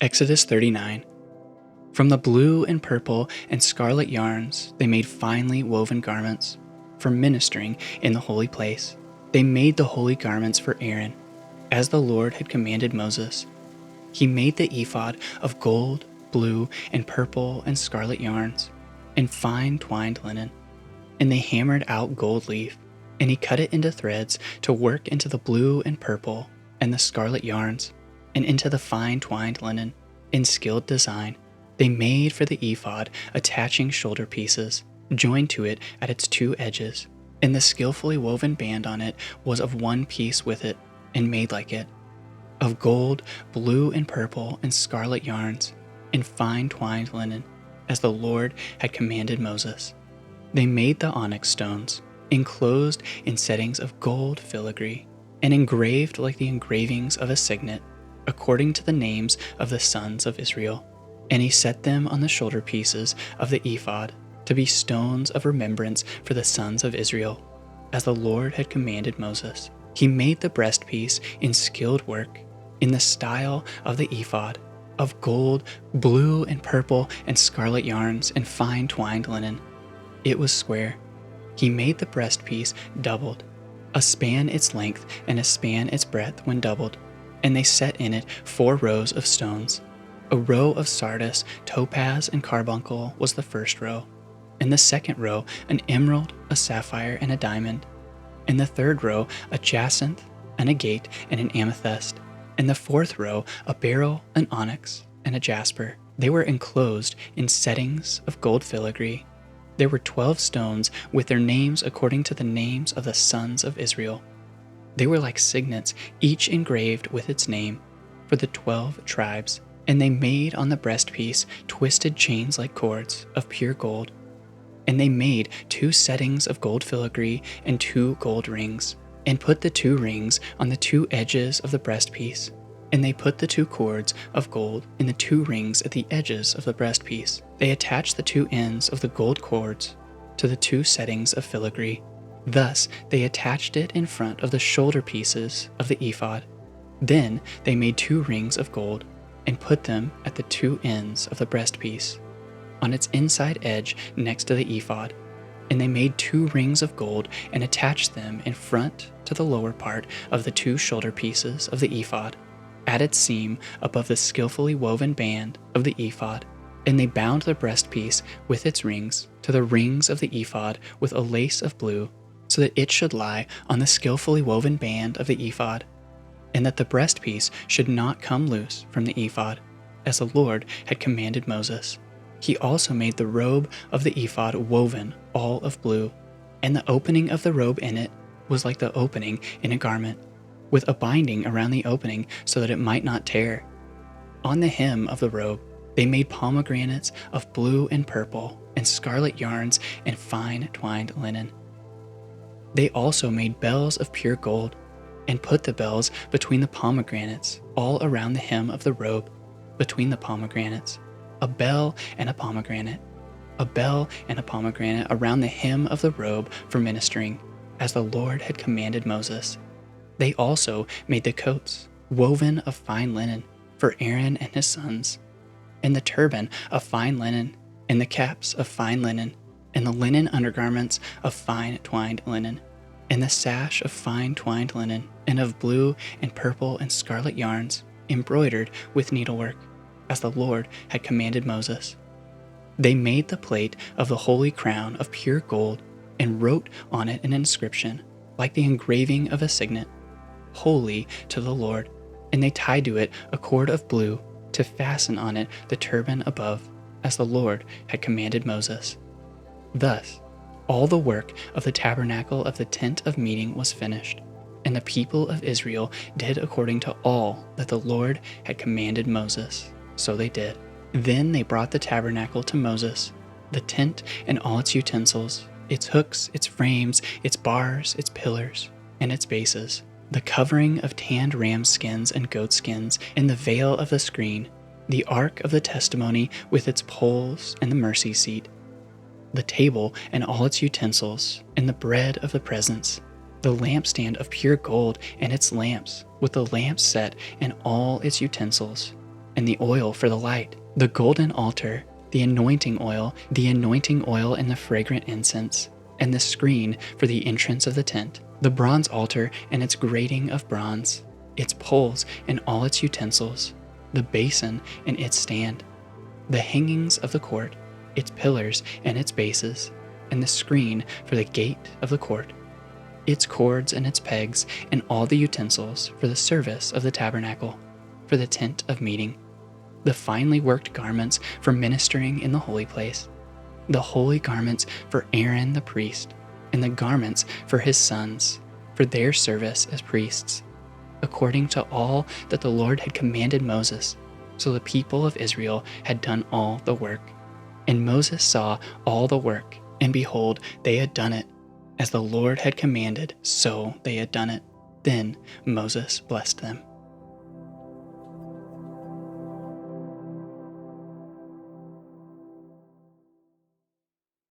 Exodus 39. From the blue and purple and scarlet yarns, they made finely woven garments for ministering in the holy place. They made the holy garments for Aaron, as the Lord had commanded Moses. He made the ephod of gold, blue, and purple and scarlet yarns, and fine twined linen. And they hammered out gold leaf, and he cut it into threads to work into the blue and purple and the scarlet yarns, and into the fine twined linen. In skilled design, they made for the ephod attaching shoulder pieces, joined to it at its two edges, and the skillfully woven band on it was of one piece with it, and made like it, of gold, blue, and purple, and scarlet yarns, and fine twined linen, as the Lord had commanded Moses. They made the onyx stones, enclosed in settings of gold filigree, and engraved like the engravings of a signet, according to the names of the sons of Israel. And he set them on the shoulder pieces of the ephod to be stones of remembrance for the sons of Israel, as the Lord had commanded Moses. He made the breastpiece in skilled work, in the style of the ephod, of gold, blue, and purple, and scarlet yarns, and fine twined linen. It was square. He made the breastpiece doubled, a span its length and a span its breadth when doubled, and they set in it 4 rows of stones. A row of sardius, topaz, and carbuncle was the first row, and the second row an emerald, a sapphire, and a diamond, and the third row a jacinth, an agate, and an amethyst, and the fourth row a beryl, an onyx, and a jasper. They were enclosed in settings of gold filigree. There were 12 stones with their names according to the names of the sons of Israel. They were like signets, each engraved with its name, for the 12 tribes. And they made on the breastpiece twisted chains like cords of pure gold. And they made 2 settings of gold filigree and 2 gold rings, and put the 2 rings on the 2 edges of the breastpiece. And they put the 2 cords of gold in the 2 rings at the edges of the breastpiece. They attached the 2 ends of the gold cords to the 2 settings of filigree. Thus they attached it in front of the shoulder pieces of the ephod. Then they made 2 rings of gold, and put them at the 2 ends of the breastpiece, on its inside edge next to the ephod. And they made 2 rings of gold, and attached them in front to the lower part of the 2 shoulder pieces of the ephod, at its seam above the skillfully woven band of the ephod. And they bound the breastpiece with its rings to the rings of the ephod with a lace of blue, so that it should lie on the skillfully woven band of the ephod, and that the breastpiece should not come loose from the ephod, as the Lord had commanded Moses. He also made the robe of the ephod woven all of blue, and the opening of the robe in it was like the opening in a garment, with a binding around the opening so that it might not tear. On the hem of the robe they made pomegranates of blue and purple, and scarlet yarns, and fine twined linen. They also made bells of pure gold, and put the bells between the pomegranates all around the hem of the robe, between the pomegranates, a bell and a pomegranate, a bell and a pomegranate around the hem of the robe for ministering, as the Lord had commanded Moses. They also made the coats, woven of fine linen, for Aaron and his sons, and the turban of fine linen, and the caps of fine linen, and the linen undergarments of fine twined linen, and the sash of fine twined linen, and of blue and purple and scarlet yarns, embroidered with needlework, as the Lord had commanded Moses. They made the plate of the holy crown of pure gold, and wrote on it an inscription, like the engraving of a signet, "Holy to the Lord," and they tied to it a cord of blue, to fasten on it the turban above, as the Lord had commanded Moses. Thus, all the work of the tabernacle of the tent of meeting was finished, and the people of Israel did according to all that the Lord had commanded Moses. So they did. Then they brought the tabernacle to Moses, the tent and all its utensils, its hooks, its frames, its bars, its pillars, and its bases, the covering of tanned ram skins and goat skins, and the veil of the screen, the ark of the testimony with its poles and the mercy seat, the table and all its utensils, and the bread of the presence, the lampstand of pure gold and its lamps, with the lamps set and all its utensils, and the oil for the light, the golden altar, the anointing oil and the fragrant incense, and the screen for the entrance of the tent, the bronze altar and its grating of bronze, its poles and all its utensils, the basin and its stand, the hangings of the court, its pillars and its bases, and the screen for the gate of the court, its cords and its pegs, and all the utensils for the service of the tabernacle, for the tent of meeting, the finely worked garments for ministering in the holy place, the holy garments for Aaron the priest, and the garments for his sons, for their service as priests, according to all that the Lord had commanded Moses. So the people of Israel had done all the work. And Moses saw all the work, and behold, they had done it. As the Lord had commanded, so they had done it. Then Moses blessed them.